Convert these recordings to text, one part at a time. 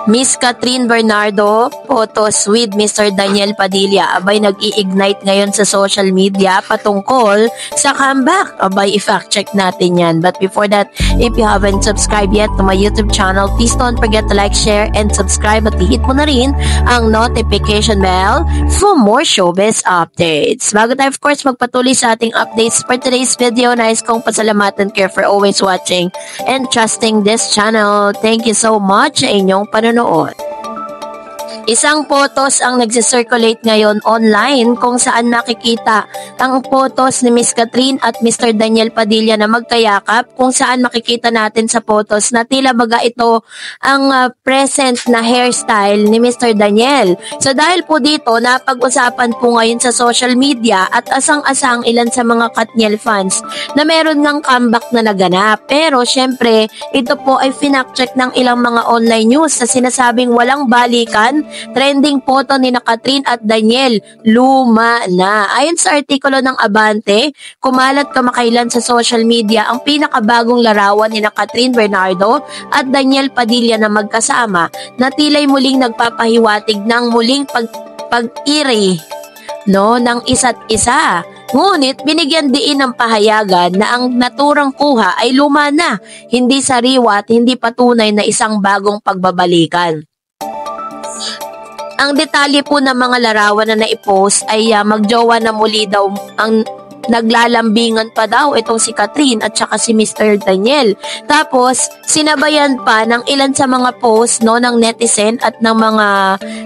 Miss Catherine Bernardo, photos with Mr. Daniel Padilla. Abay, nag-i-ignite ngayon sa social media patungkol sa comeback. Abay, i-fact check natin yan. But before that, if you haven't subscribed yet to my YouTube channel, please don't forget to like, share, and subscribe at hit mo na rin ang notification bell for more showbiz updates. Bago tayo, of course, magpatuloy sa ating updates for today's video, nais kong pasalamatan kayo for always watching and trusting this channel. Thank you so much sa inyong panonood. Isang photos ang nagsisirculate ngayon online kung saan makikita ang photos ni Miss Catherine at Mr. Daniel Padilla na magkayakap, kung saan makikita natin sa photos na tila baga ito ang present na hairstyle ni Mr. Daniel. So dahil po dito, napag-usapan po ngayon sa social media at asang-asang ilan sa mga Katniel fans na meron ngang comeback na naganap. Pero syempre, ito po ay finact-check ng ilang mga online news na sinasabing walang balikan. Trending photo ni Catherine at Daniel, luma na. Ayon sa artikulo ng Abante, kumalat kamakailan sa social media ang pinakabagong larawan ni Catherine Bernardo at Daniel Padilla na magkasama na tila'y muling nagpapahiwatig ng muling pag-iri ng isa't isa. Ngunit binigyan diin ng pahayagan na ang naturang kuha ay luma na, hindi sariwa at hindi patunay na isang bagong pagbabalikan. Ang detalye po ng mga larawan na naipost ay magjowa na muli daw ang naglalambingan pa daw itong si Catherine at saka si Mr. Daniel. Tapos, sinabayan pa ng ilan sa mga post ng netizen at ng mga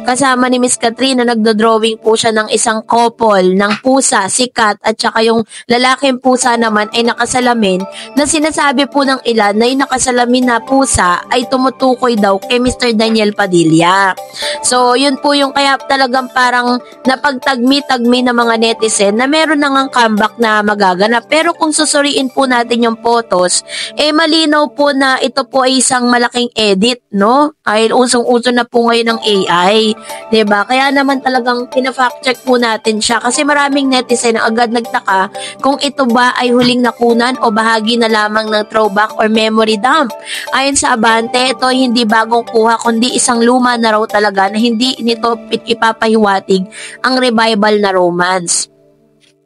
kasama ni Miss Catherine na nagdodrawing po siya ng isang couple ng pusa, si Cat, at saka yung lalaking pusa naman ay nakasalamin, na sinasabi po ng ilan na yung nakasalamin na pusa ay tumutukoy daw kay Mr. Daniel Padilla. So, yun po yung kaya talagang parang napagtagmi-tagmi ng mga netizen na meron na ngang comeback na magaganap. Pero kung susuriin po natin yung photos, malinaw po na ito po ay isang malaking edit, no? Ay usong-uso na po ngayon ng AI, 'di ba? Kaya naman talagang pina-fact check po natin siya kasi maraming netizen na agad nagtaka kung ito ba ay huling nakunan o bahagi na lamang ng throwback or memory dump. Ayon sa Abante, ito ay hindi bagong kuha kundi isang luma na raw talaga na hindi nito ipapahiwatig ang revival na romance.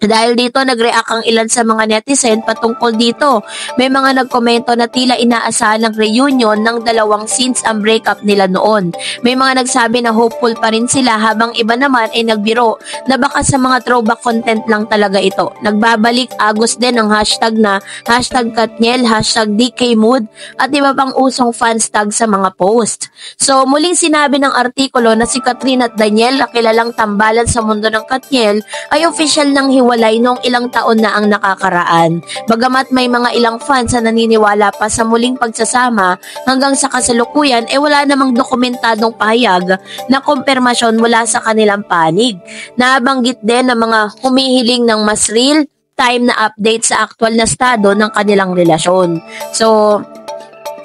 Dahil dito, nag-react ang ilan sa mga netizen patungkol dito. May mga nagkomento na tila inaasahan ng reunion ng dalawang since ang breakup nila noon. May mga nagsabi na hopeful pa rin sila habang iba naman ay nagbiro na baka sa mga throwback content lang talaga ito. Nagbabalik agos din ang hashtag na #Katniel, #DKMood at iba pang usong fans tag sa mga post. So muling sinabi ng artikulo na si Catherine at Daniel na kilalang tambalan sa mundo ng Katniel ay official ng hiwalay noong ilang taon na ang nakakaraan. Bagamat may mga ilang fans na naniniwala pa sa muling pagsasama, hanggang sa kasalukuyan wala namang dokumentadong pahayag na kumpirmasyon mula sa kanilang panig. Nabanggit din ng mga humihiling ng mas real time na update sa aktual na estado ng kanilang relasyon. So,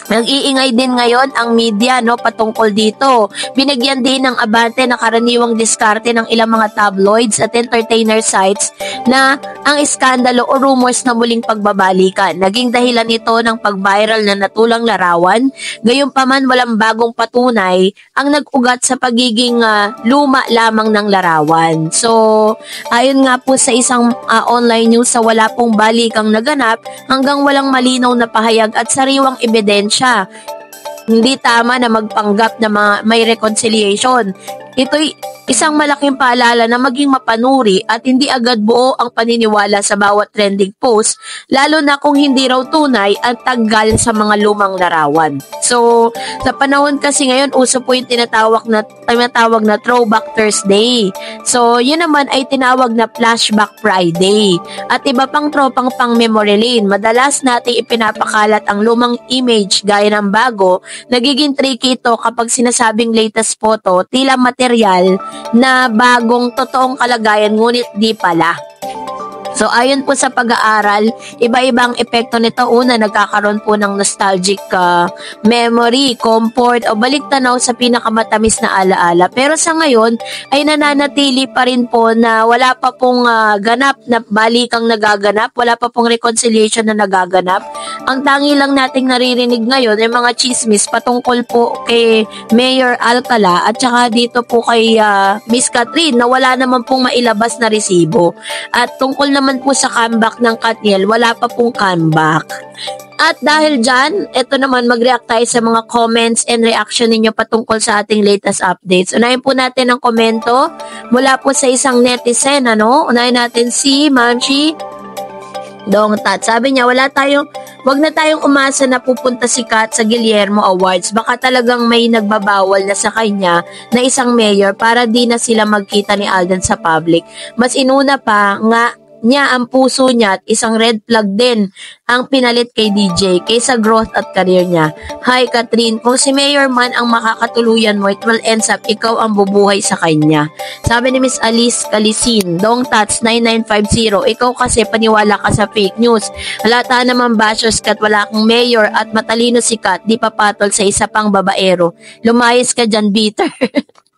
nag-iingay din ngayon ang media patungkol dito. Binigyan din ng Abante na karaniwang diskarte ng ilang mga tabloids at entertainer sites na ang iskandalo o rumors na muling pagbabalikan. Naging dahilan ito ng pag-viral na natulang larawan. Gayunpaman, walang bagong patunay ang nag-ugat sa pagiging luma lamang ng larawan. So, ayon nga po sa isang online news sa wala pong balikang naganap hanggang walang malinaw na pahayag at sariwang ebidensya. Hindi tama na magpanggap na may reconciliation. Ito'y isang malaking paalala na maging mapanuri at hindi agad buo ang paniniwala sa bawat trending post, lalo na kung hindi raw tunay at tanggal sa mga lumang larawan. So, sa panahon kasi ngayon, uso po yung tinatawag na Throwback Thursday. So, yun naman ay tinawag na Flashback Friday. At iba pang tropang pang memory lane. Madalas nating ipinapakalat ang lumang image gaya ng bago. Nagiging tricky ito kapag sinasabing latest photo, tila material na bagong totoong kalagayan ngunit di pala. So, ayon po sa pag-aaral, iba-ibang epekto nito. Una, nagkakaroon po ng nostalgic memory, comfort, o balik-tanaw sa pinakamatamis na alaala. Pero sa ngayon, ay nananatili pa rin po na wala pa pong ganap na balikang nagaganap, wala pa pong reconciliation na nagaganap. Ang tangi lang nating naririnig ngayon ay mga chismis patungkol po kay Mayor Alcala at saka dito po kay Miss Catherine na wala naman pong mailabas na resibo. At tungkol naman po sa comeback ng Katniel, wala pa pong comeback. At dahil dyan, ito naman mag-react tayo sa mga comments and reaction ninyo patungkol sa ating latest updates. Unahin po natin ang komento mula po sa isang netizen, Unahin natin si Mamchi Dongtat. Sabi niya, wag na tayong umasa na pupunta si Kat sa Guillermo Awards. Baka talagang may nagbabawal na sa kanya na isang mayor para di na sila magkita ni Alden sa public. Mas inuna pa nga niya ang puso niya at isang red flag din ang pinalit kay DJ kaysa growth at career niya. Hi Catherine, kung si Mayor man ang makakatuluyan mo, it will ends up ikaw ang bubuhay sa kanya. Sabi ni Miss Alice Calisin, Dongtats 9950, ikaw kasi paniwala ka sa fake news. Halata naman bashers Kat, wala kang mayor at matalino si Kat, di papatol sa isa pang babaero. Lumayas ka dyan, bitter.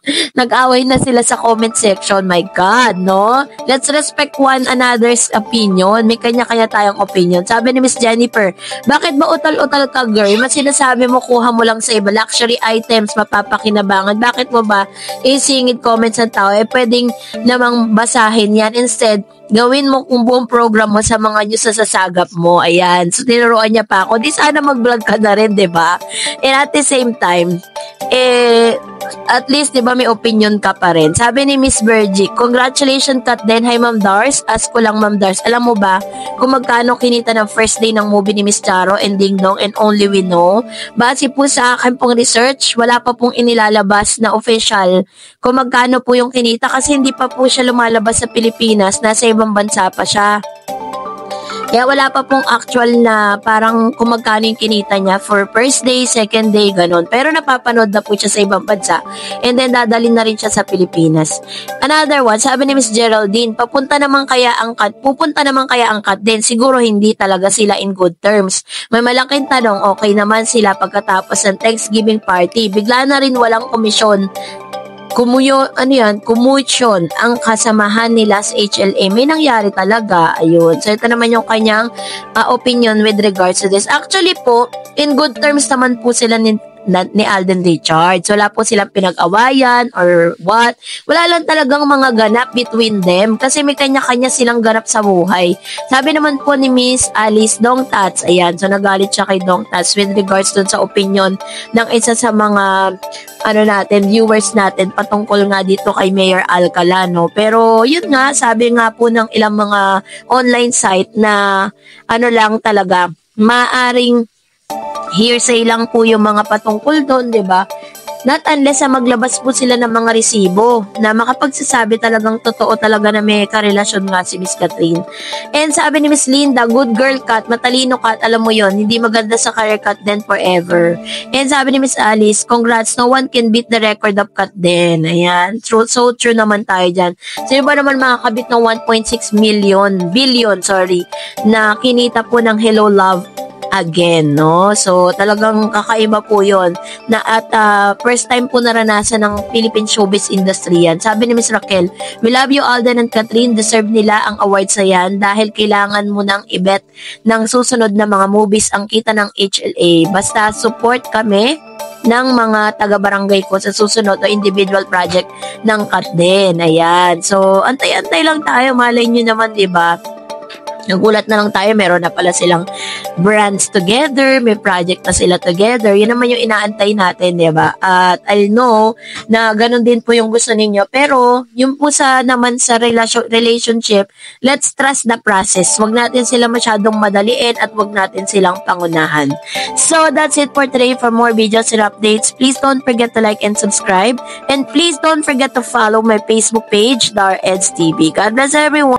Nag-away na sila sa comment section. My God, no? Let's respect one another's opinion. May kanya-kanya tayong opinion. Sabi ni Miss Jennifer, bakit ba utal-utal ka, girl? Mas sinasabi mo, kuha mo lang sa iba. Luxury items, mapapakinabangan. Bakit mo ba isingit comments ng tao? Pwedeng namang basahin yan. Instead, gawin mo kung buong program mo sa mga news na sasagap mo. Ayan. So, tinuruan niya pa ako. Di sana mag-vlog ka na rin, diba? And at the same time, at least, di ba, may opinion ka pa rin. Sabi ni Miss Bergie, congratulations Kat din. Hi Ma'am Dars. Ask ko lang Ma'am Dars, alam mo ba kung magkano kinita ng first day ng movie ni Miss Charo and Ding Dong and Only We Know? Base po sa akin pong research, wala pa pong inilalabas na official kung magkano po yung kinita kasi hindi pa po siya lumalabas sa Pilipinas. Nasa ibang bansa pa siya. Kaya wala pa pong actual na parang kung magkano yung kinita niya for first day, second day, ganun. Pero napapanood na po siya sa ibang bansa. And then dadalhin na rin siya sa Pilipinas. Another one, sabi ni Miss Geraldine, pupunta naman kaya ang Kat din. Siguro hindi talaga sila in good terms. May malaking tanong, okay naman sila pagkatapos ng Thanksgiving party. Bigla na rin walang komisyon. Kumuisyon ang kasamahan nila sa HLA. May nangyari talaga. Ayun. So, ito naman yung kanyang opinion with regards to this. Actually po, in good terms naman po sila ni Alden Richards. Wala po silang pinag-awayan or what. Wala lang talagang mga ganap between them kasi may kanya-kanya silang ganap sa buhay. Sabi naman po ni Miss Alice Dongtats, ayan, so nagalit siya kay Dongtats with regards dun sa opinion ng isa sa mga viewers natin patungkol nga dito kay Mayor Alcala, no? Pero yun nga, sabi nga po ng ilang mga online site na lang talaga, maaring hearsay lang po yung mga patungkol doon, di ba? Not unless maglabas po sila ng mga resibo na makapagsasabi talagang totoo talaga na may karelasyon nga si Miss Catherine. And sabi ni Miss Linda, good girl Kat, matalino Kat, alam mo yon, hindi maganda sa career Kat din forever. And sabi ni Miss Alice, congrats, no one can beat the record of Kat din. Ayan, so true naman tayo dyan. Sino ba naman makakabit ng 1.6 billion na kinita po ng Hello Love Again, no? So, talagang kakaiba po yun. Na at first time po naranasan ng Philippine showbiz industry yan. Sabi ni Miss Raquel, we love you Alden and Catherine. Deserve nila ang awards sa yan dahil kailangan mo nang ibet ng susunod na mga movies ang kita ng HLA. Basta support kami ng mga taga-barangay ko sa susunod o individual project ng Kat din. Ayan. So, antay-antay lang tayo. Malay nyo naman, diba? Nagulat na lang tayo, meron na pala silang brands together, may project na sila together. Yun naman yung inaantay natin, di ba? At I know na ganun din po yung gusto ninyo. Pero, yung po sa relationship, let's trust the process. Huwag natin sila masyadong madaliin at huwag natin silang pangunahan. So, that's it for today. For more videos and updates, please don't forget to like and subscribe. And please don't forget to follow my Facebook page, Dar Eds TV. God bless everyone!